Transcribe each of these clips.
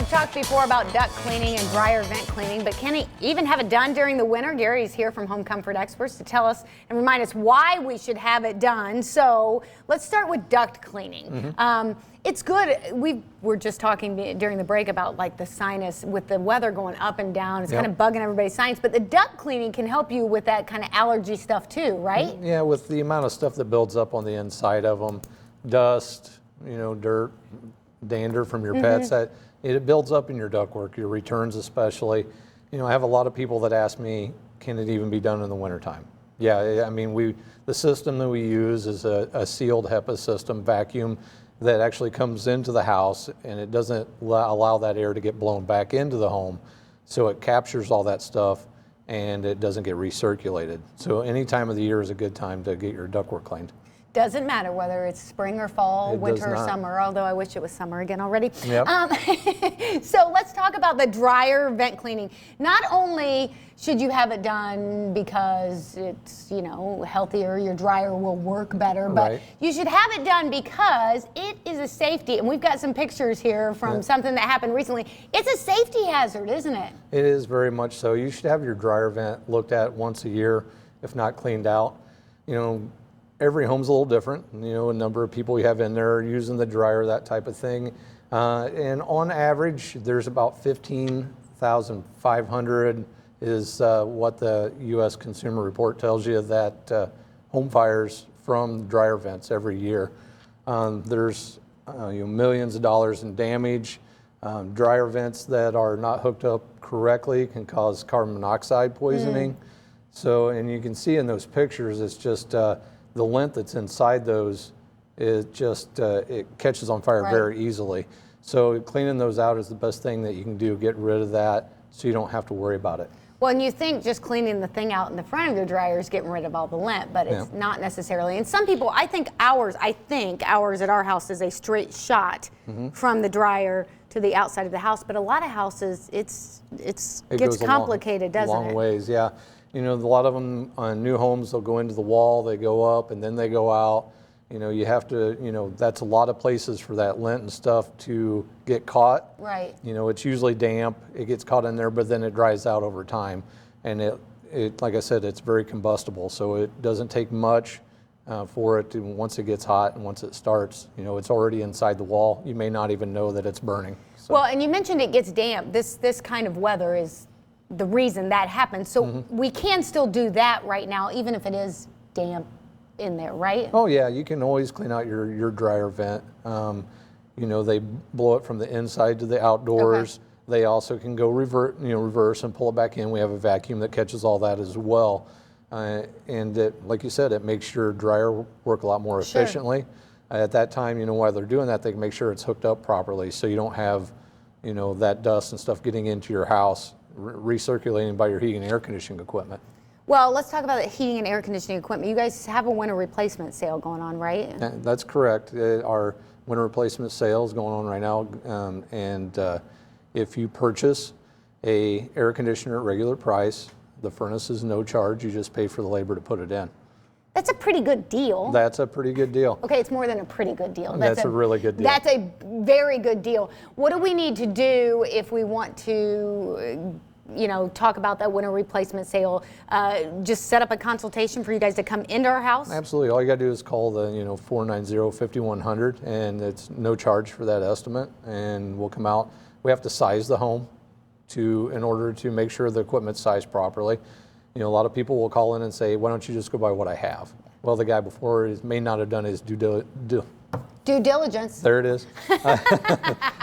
talked before about duct cleaning and dryer vent cleaning, but can he even have it done during the winter? Gary's here from Home Comfort Experts to tell us and remind us why we should have it done. So let's start with duct cleaning. It's good. We were just talking during the break about like the sinus with the weather going up and down. It's kind of bugging everybody's sinus, but the duct cleaning can help you with that kind of allergy stuff too, right? Yeah, with the amount of stuff that builds up on the inside of them, dust, dirt, dander from your pets, that it builds up in your ductwork, your returns especially. I have a lot of people that ask me, can it even be done in the wintertime? Yeah, I mean, the system that we use is a sealed HEPA system, vacuum, that actually comes into the house, and it doesn't allow that air to get blown back into the home. So it captures all that stuff and it doesn't get recirculated. So any time of the year is a good time to get your ductwork cleaned. Doesn't matter whether it's spring or fall, winter or summer, although I wish it was summer again already. Yep. So let's talk about the dryer vent cleaning. Not only should you have it done because it's, healthier, your dryer will work better, but you should have it done because it is a safety, and we've got some pictures here from something that happened recently. It's a safety hazard, isn't it? It is very much so. You should have your dryer vent looked at once a year, if not cleaned out. Every home's a little different. A number of people you have in there using the dryer, that type of thing. And on average, there's about 15,500 is what the U.S. Consumer Report tells you that home fires from dryer vents every year. There's millions of dollars in damage. Dryer vents that are not hooked up correctly can cause carbon monoxide poisoning. So, and you can see in those pictures, it's just the lint that's inside those is just, it catches on fire very easily. So cleaning those out is the best thing that you can do, get rid of that so you don't have to worry about it. Well, and you think just cleaning the thing out in the front of your dryer is getting rid of all the lint, but it's not necessarily. And some people, I think ours at our house is a straight shot from the dryer to the outside of the house, but a lot of houses, it gets complicated, doesn't it? Long ways, yeah. A lot of them on new homes, they'll go into the wall, they go up, and then they go out. You have to, that's a lot of places for that lint and stuff to get caught. Right. It's usually damp, it gets caught in there, but then it dries out over time. And it like I said, it's very combustible, so it doesn't take much for it to, once it gets hot and once it starts, it's already inside the wall. You may not even know that it's burning. So. Well, and you mentioned it gets damp. This kind of weather is the reason that happens. So we can still do that right now, even if it is damp in there, right? Oh yeah, you can always clean out your dryer vent. They blow it from the inside to the outdoors. They also can go reverse and pull it back in. We have a vacuum that catches all that as well. And like you said, it makes your dryer work a lot more efficiently. At that time, while they're doing that, they can make sure it's hooked up properly so you don't have, that dust and stuff getting into your house, recirculating by your heating and air conditioning equipment. Well, let's talk about the heating and air conditioning equipment. You guys have a winter replacement sale going on, right? That's correct. Our winter replacement sale is going on right now. If you purchase a air conditioner at regular price, the furnace is no charge. You just pay for the labor to put it in. That's a pretty good deal. That's a pretty good deal. Okay, it's more than a pretty good deal. That's a really good deal. That's a very good deal. What do we need to do if we want to talk about that winter replacement sale? Just set up a consultation for you guys to come into our house? Absolutely. All you got to do is call the 490-5100, and it's no charge for that estimate, and we'll come out. We have to size the home in order to make sure the equipment's sized properly. A lot of people will call in and say, why don't you just go by what I have? Well, the guy before may not have done his due diligence. There it is.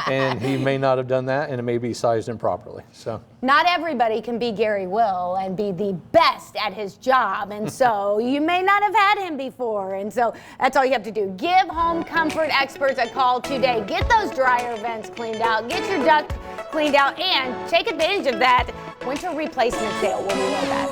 And he may not have done that, and it may be sized improperly. So not everybody can be Gary Will and be the best at his job, and so you may not have had him before, and so that's all you have to do. Give Home Comfort Experts a call today. Get those dryer vents cleaned out, get your duct cleaned out, and take advantage of that winter replacement sale when we know that.